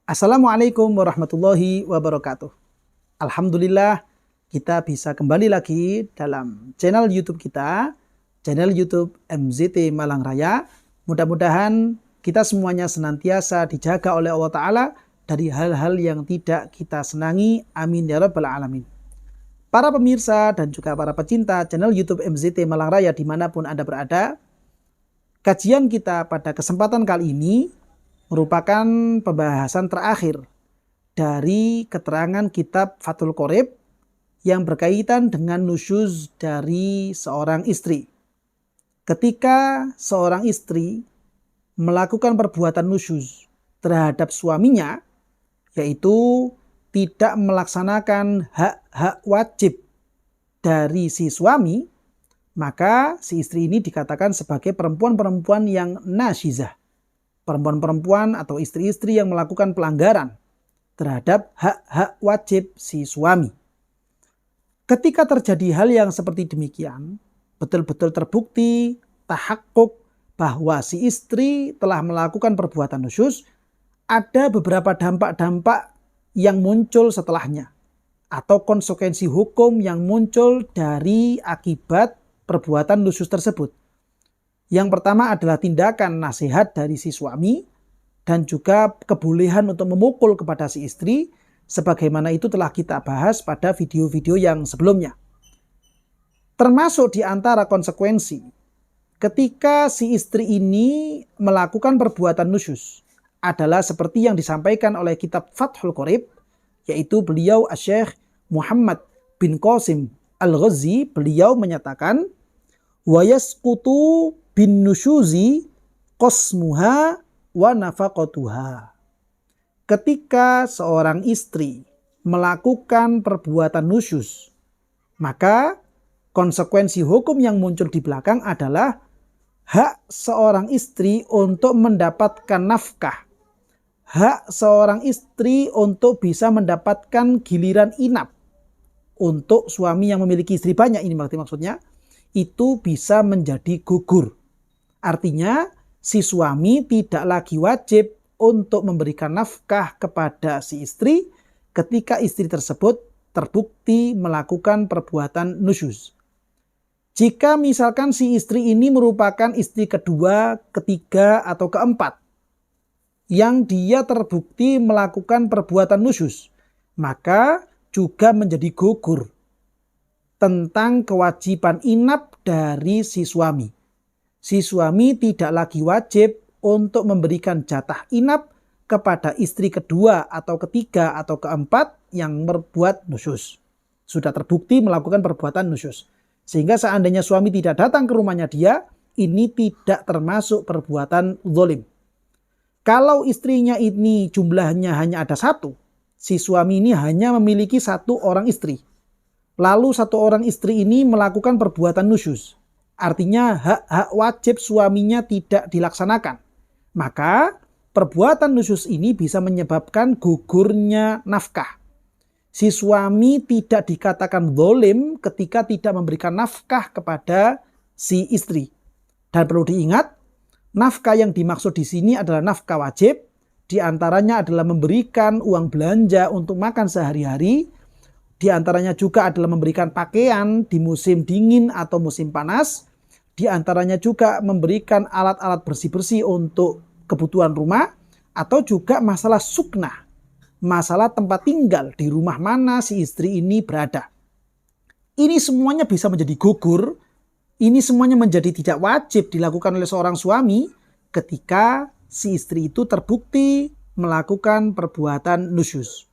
Assalamualaikum warahmatullahi wabarakatuh. Alhamdulillah kita bisa kembali lagi dalam channel YouTube kita, channel YouTube MZT Malang Raya. Mudah-mudahan kita semuanya senantiasa dijaga oleh Allah Ta'ala dari hal-hal yang tidak kita senangi. Amin ya rabbal alamin. Para pemirsa dan juga para pecinta channel YouTube MZT Malang Raya dimanapun Anda berada, kajian kita pada kesempatan kali ini merupakan pembahasan terakhir dari keterangan kitab Fathul Qorib yang berkaitan dengan nusyuz dari seorang istri. Ketika seorang istri melakukan perbuatan nusyuz terhadap suaminya, yaitu tidak melaksanakan hak-hak wajib dari si suami, maka si istri ini dikatakan sebagai perempuan-perempuan yang nasyizah. Perempuan-perempuan atau istri-istri yang melakukan pelanggaran terhadap hak-hak wajib si suami. Ketika terjadi hal yang seperti demikian, betul-betul terbukti, tahakkuk bahwa si istri telah melakukan perbuatan nusyuz, ada beberapa dampak-dampak yang muncul setelahnya, atau konsekuensi hukum yang muncul dari akibat perbuatan nusyuz tersebut. Yang pertama adalah tindakan nasihat dari si suami dan juga kebolehan untuk memukul kepada si istri, sebagaimana itu telah kita bahas pada video-video yang sebelumnya. Termasuk di antara konsekuensi ketika si istri ini melakukan perbuatan nusyuz adalah seperti yang disampaikan oleh kitab Fathul Qorib, yaitu beliau Syekh Muhammad bin Qasim Al-Ghazi, beliau menyatakan wa yasqutu bin nusyuzi qasmuha wa nafaqatuha. Ketika seorang istri melakukan perbuatan nusyuz, maka konsekuensi hukum yang muncul di belakang adalah hak seorang istri untuk mendapatkan nafkah, hak seorang istri untuk bisa mendapatkan giliran inap untuk suami yang memiliki istri banyak, ini maksudnya, itu bisa menjadi gugur. Artinya si suami tidak lagi wajib untuk memberikan nafkah kepada si istri ketika istri tersebut terbukti melakukan perbuatan nusyuz. Jika misalkan si istri ini merupakan istri kedua, ketiga, atau keempat yang dia terbukti melakukan perbuatan nusyuz, maka juga menjadi gugur tentang kewajiban inap dari si suami. Si suami tidak lagi wajib untuk memberikan jatah inap kepada istri kedua atau ketiga atau keempat yang berbuat nusyuz. Sudah terbukti melakukan perbuatan nusyuz. Sehingga seandainya suami tidak datang ke rumahnya dia, ini tidak termasuk perbuatan zalim. Kalau istrinya ini jumlahnya hanya ada satu, si suami ini hanya memiliki satu orang istri. Lalu satu orang istri ini melakukan perbuatan nusyuz. Artinya hak-hak wajib suaminya tidak dilaksanakan. Maka perbuatan nusyuz ini bisa menyebabkan gugurnya nafkah. Si suami tidak dikatakan zalim ketika tidak memberikan nafkah kepada si istri. Dan perlu diingat, nafkah yang dimaksud di sini adalah nafkah wajib. Di antaranya adalah memberikan uang belanja untuk makan sehari-hari. Di antaranya juga adalah memberikan pakaian di musim dingin atau musim panas. Di antaranya juga memberikan alat-alat bersih-bersih untuk kebutuhan rumah. Atau juga masalah suknah, masalah tempat tinggal di rumah mana si istri ini berada. Ini semuanya bisa menjadi gugur. Ini semuanya menjadi tidak wajib dilakukan oleh seorang suami ketika si istri itu terbukti melakukan perbuatan nusyuz.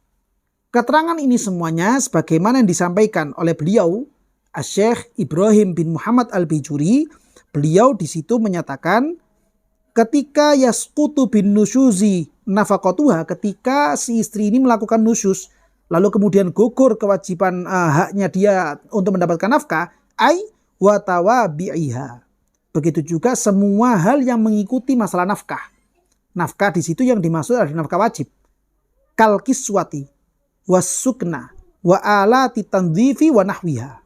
Keterangan ini semuanya sebagaimana yang disampaikan oleh beliau, Syekh Ibrahim bin Muhammad Al-Bijuri. Beliau di situ menyatakan ketika yasqutu bin nusyuzi nafaqatuha, ketika si istri ini melakukan nusyuz lalu kemudian gugur kewajiban haknya dia untuk mendapatkan nafkah, ai wa tawabi'iha. Begitu juga semua hal yang mengikuti masalah nafkah. Nafkah di situ yang dimaksud adalah nafkah wajib. Kal kiswati wasukna wa alati tandhifi wa nahwiha.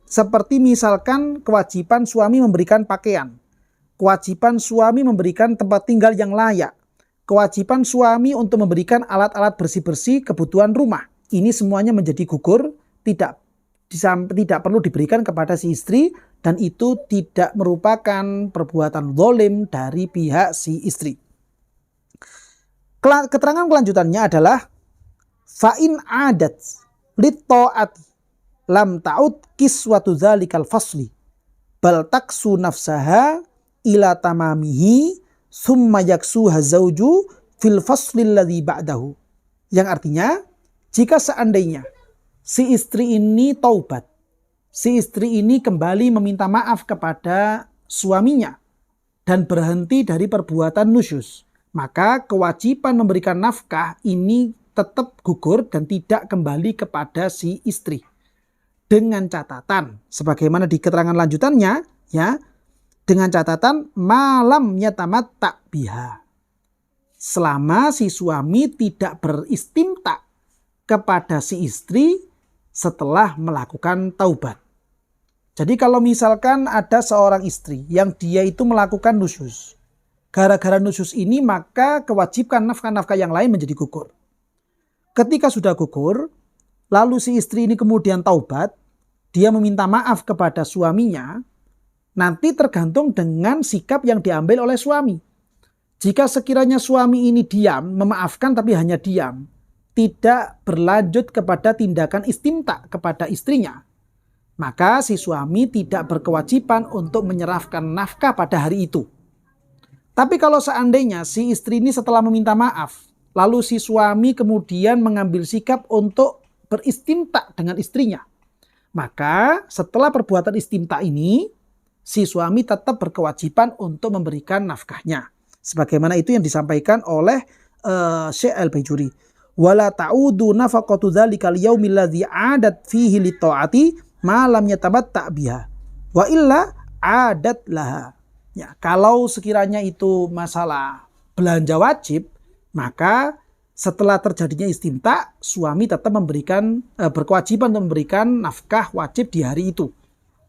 Seperti misalkan kewajiban suami memberikan pakaian, kewajiban suami memberikan tempat tinggal yang layak, kewajiban suami untuk memberikan alat-alat bersih-bersih kebutuhan rumah. Ini semuanya menjadi gugur, tidak perlu diberikan kepada si istri, dan itu tidak merupakan perbuatan zalim dari pihak si istri. Keterangan kelanjutannya adalah fa'in adat lit ta'ati lam ta'ud kiswatu dzalikal fasli bal taksu nafsaha ila tamamihi summa yaksuha zauju fil fasli alladhi ba'dahu. Yang artinya, jika seandainya si istri ini taubat, si istri ini kembali meminta maaf kepada suaminya dan berhenti dari perbuatan nusyuz, maka kewajiban memberikan nafkah ini tetap gugur dan tidak kembali kepada si istri. Dengan catatan, sebagaimana di keterangan lanjutannya, ya, dengan catatan malam yatamatta biha. Selama si suami tidak beristimta kepada si istri setelah melakukan taubat. Jadi kalau misalkan ada seorang istri yang dia itu melakukan nusyuz, gara-gara nusyuz ini maka kewajiban nafkah-nafkah yang lain menjadi gugur. Ketika sudah gugur, lalu si istri ini kemudian taubat, dia meminta maaf kepada suaminya, nanti tergantung dengan sikap yang diambil oleh suami. Jika sekiranya suami ini diam, memaafkan tapi hanya diam, tidak berlanjut kepada tindakan istimta kepada istrinya, maka si suami tidak berkewajiban untuk menyerahkan nafkah pada hari itu. Tapi kalau seandainya si istri ini setelah meminta maaf, lalu si suami kemudian mengambil sikap untuk beristimta dengan istrinya, maka setelah perbuatan istimta ini, si suami tetap berkewajiban untuk memberikan nafkahnya. Sebagaimana itu yang disampaikan oleh Syekh Al-Bajuri. Wala ta'udu nafaqatu dzalikal yaumil ladzi 'adat fihi li ta'ati ma lam yatamatta biha. Wa illa 'adat laha. Ya, kalau sekiranya itu masalah belanja wajib, maka setelah terjadinya istimta, suami tetap memberikan berkewajiban untuk memberikan nafkah wajib di hari itu.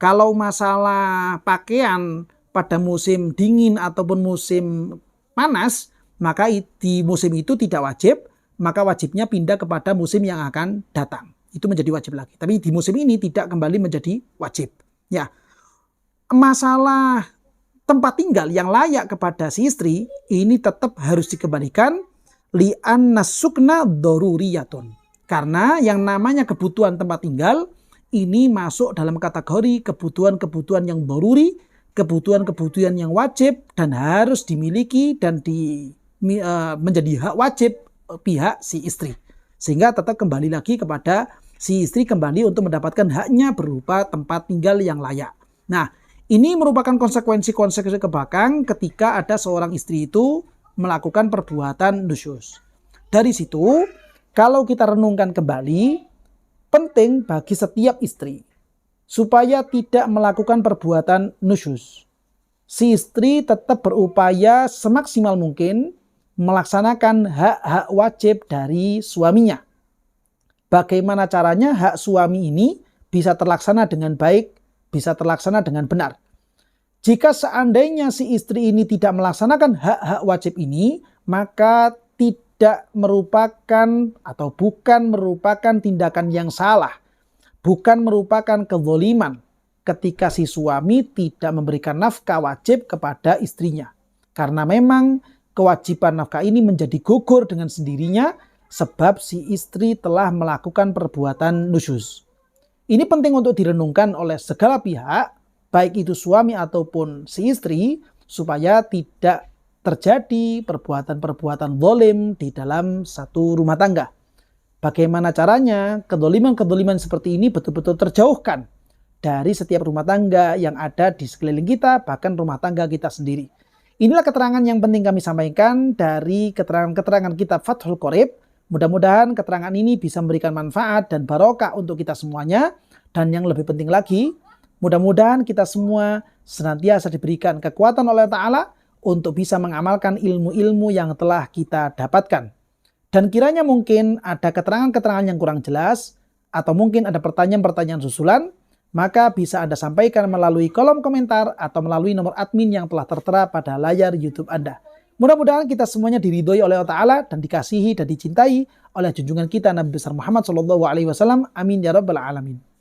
Kalau masalah pakaian pada musim dingin ataupun musim panas, maka di musim itu tidak wajib, maka wajibnya pindah kepada musim yang akan datang. Itu menjadi wajib lagi. Tapi di musim ini tidak kembali menjadi wajib. Ya, masalah tempat tinggal yang layak kepada si istri ini tetap harus dikembalikan li'anna sukna daruriyatun. Karena yang namanya kebutuhan tempat tinggal ini masuk dalam kategori kebutuhan-kebutuhan yang daruri, kebutuhan-kebutuhan yang wajib dan harus dimiliki dan menjadi hak wajib pihak si istri. Sehingga tetap kembali lagi kepada si istri kembali untuk mendapatkan haknya berupa tempat tinggal yang layak. Nah, ini merupakan konsekuensi-konsekuensi ke belakang ketika ada seorang istri itu melakukan perbuatan nusyuz. Dari situ, kalau kita renungkan kembali, penting bagi setiap istri supaya tidak melakukan perbuatan nusyuz. Si istri tetap berupaya semaksimal mungkin melaksanakan hak-hak wajib dari suaminya. Bagaimana caranya hak suami ini bisa terlaksana dengan baik, bisa terlaksana dengan benar. Jika seandainya si istri ini tidak melaksanakan hak-hak wajib ini, maka tidak merupakan atau bukan merupakan tindakan yang salah, bukan merupakan kezaliman ketika si suami tidak memberikan nafkah wajib kepada istrinya. Karena memang kewajiban nafkah ini menjadi gugur dengan sendirinya sebab si istri telah melakukan perbuatan nusyuz. Ini penting untuk direnungkan oleh segala pihak, baik itu suami ataupun si istri, supaya tidak terjadi perbuatan-perbuatan zalim di dalam satu rumah tangga. Bagaimana caranya kedzaliman-kedzaliman seperti ini betul-betul terjauhkan dari setiap rumah tangga yang ada di sekeliling kita, bahkan rumah tangga kita sendiri. Inilah keterangan yang penting kami sampaikan dari keterangan-keterangan kitab Fathul Qorib. Mudah-mudahan keterangan ini bisa memberikan manfaat dan barokah untuk kita semuanya. Dan yang lebih penting lagi, mudah-mudahan kita semua senantiasa diberikan kekuatan oleh Ta'ala untuk bisa mengamalkan ilmu-ilmu yang telah kita dapatkan. Dan kiranya mungkin ada keterangan-keterangan yang kurang jelas, atau mungkin ada pertanyaan-pertanyaan susulan, maka bisa Anda sampaikan melalui kolom komentar atau melalui nomor admin yang telah tertera pada layar YouTube Anda. Mudah-mudahan kita semuanya diridhoi oleh Allah Ta'ala dan dikasihi dan dicintai oleh junjungan kita Nabi besar Muhammad SAW. Amin ya rabbal alamin.